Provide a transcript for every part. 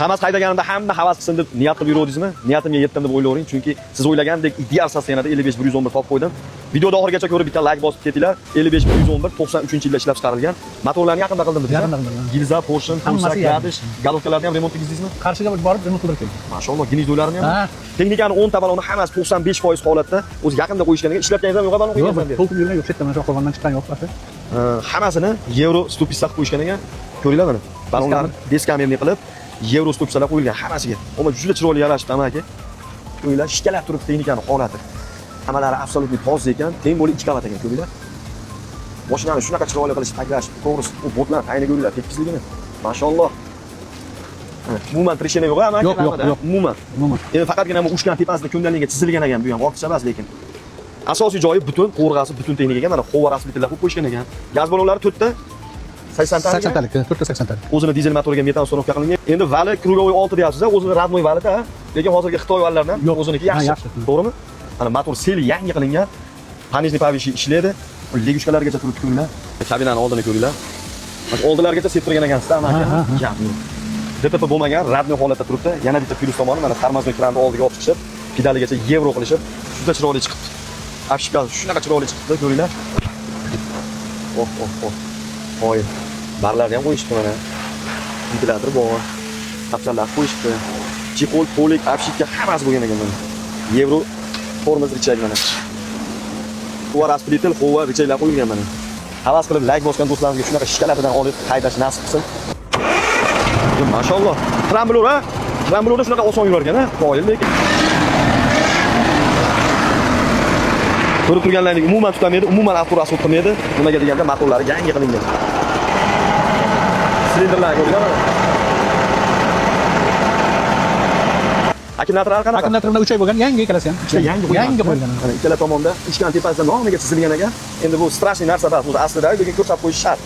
Hammasi haydaganimda hamma havas qilsin deb niyat qilib yurdingizmi? Niyatimga yetdim deb o'ylayvering, chunki siz o'ylagandek ideal sostenada 55-111 topib qo'ydim. Videoda oxirigacha ko'rib bitta like bosib ketinglar. 55-111 93-yilda ishlab chiqarilgan. Motorlarni yaqinda qildim biz. Yaqinda qildim. Gilza, Porsche, Tursak, Gadish, galovkalarni ham remont qildingizmi? Qarshiga borib remont qilib keldim. Mashalloh, gnezdoylarini ham. Texnikani 10 ta baloni hammasi 95% holatda. O'zi yaqinda qo'yishganiga ishlatganingiz ham yo'q, balon qo'ygansiz. To'lqin yurgan yo'q, chetdan mana shu qo'ldan chiqqan yo'q basi. Hammasini yevro stopislar qo'yishganiga ko'ringlar mana. Balonlarni deskamerni qilib yevro stopislar qo'yilgan hammasiga. Ammo juda chiroyli yarashibdi amaki. Ko'ringlar, shkalab turibdi texnikani holati. Hammalari absolutni toza ekan, teng bo'li 2 qavat ekan, ko'ringlar. Mashinani shunaqa chiroyli qilish, taklash, to'g'risi, u botlar qayni ko'ringlar, tekisligini. Mashalloh. Umuman trishena yo'q, amaki. Yo'q. Umuman. Endi faqatgina bu ushkan tepasida ko'ndalinga chizilgan ekan, bu ham ortiqcha emas lekin. Asosiy joyi butun, qo'rg'asi butun texnika ekan, mana quvva rasmitlar qo'yib qo'yishgan ekan. Gaz balonlari 4 ta 80 talik. 80 talik, 4 ta 80 talik. O'zini dizel motoriga metan uстановка qilingan. Endi vali krugovoy 6 deyapsiz-a, o'zini radnoy valida, lekin hozirgi Xitoy valilaridan o'ziniki yaxshi. To'g'rimi? Mana motor seli yangi qilingan. Panejniy pavishi ishlaydi. Legushkalargacha turib ko'ringlar. Kabinani oldini ko'ringlar. Mana oldilargacha septirgan ekansiz-da, amaki. Gap yo'q. DTP bo'lmagan, radnoy holatda turibdi. Yana bitta plyus tomoni mana tormoznoy kranni oldiga olib chiqishib, pedaligacha yevro qilishib, juda chiroyli chiqibdi. Afishka shunaqa chiroyli chiqibdi, ko'ringlar. Oh. Qo'y. Barlarni ham qo'yishibdi mana. Ventilator bor. Kapsallar qo'yishibdi. Chexol, polik, afishka hammasi bo'lgan ekan mana. Yevro tormoz richag mana. Quvva rasplitel, quvva richaglar qo'yilgan mana. Havas qilib like bosgan do'stlarimizga shunaqa shkalatidan olib haydash nasib qilsin. Mashalloh. Tramblor ha? Tramblorda shunaqa oson yurar ekan-a? Qoyil lekin. Ko'rib turganlaringiz umuman tutamaydi, umuman avtorasol qilmaydi. Nimaga deganda motorlari yangi qilingan. Silinderlar ko'ringlar. Akkumulyatorlar qanaqa? Akkumulyatorlar 3 oy bo'lgan, yangi ikkalasi ham. Yangi qo'yilgan. Mana ikkala tomonda ishkan tepasida nomiga chizilgan ekan. Endi bu strashniy narsa emas, bu aslida lekin ko'rsatib qo'yish shart.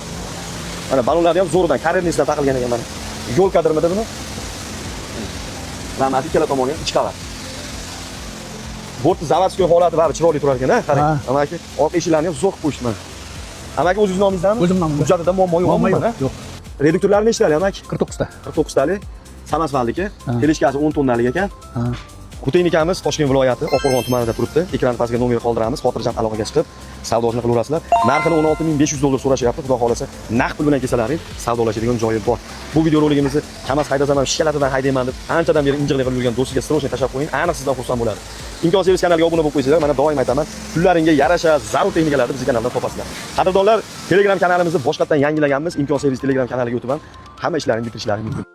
Mana balonlarni ham zo'rdan karernisdan taqilgan ekan mana. Yo'l kadrmida buni. Mana ikkala tomoni ham 2 qavat. Bortni zavodskiy holati bari chiroyli turar ekan-a, qarang. Amaki, orqa eshiklarni ham zo'r qilib qo'yishdi mana. Amaki o'zingiz nomingizdanmi? O'zim nomimdan. Hujjatida muammo yo'qmi? Yo'q. Reduktorlari nechtalik amaki? 49 ta. 49 talik. Samasvaldiki, teleskasi 10 tonnalik ekan. Texnikamiz Toshkent viloyati Oqqo'rg'on tumanida turibdi. Ekran pastiga nomer qoldiramiz. Xotirjam aloqaga chiqib savdosini qilaverasizlar. Narxini $16,500 so'rashyapti. Xudo xolasa, naqd pul bilan kelsalaring savdolashadigan joyi bor. Bu videoroligimizni Kamaz haydasam ham shkalatidan haydayman deb anchadan beri injiqlik qilib yurgan do'stiga stroshni tashlab qo'ying. Aniq sizdan xursand bo'ladi. Imkon servis kanaliga obuna bo'lib qo'ysanglar, mana doim aytaman, pullaringga yarasha zarur texnikalarni bizning kanaldan topasizlar. Qadrdonlar, Telegram kanalimizni boshqatdan yangilaganmiz. Imkon servis Telegram kanaliga o'tib ham hamma ishlaringizni bitirishlaringiz mumkin.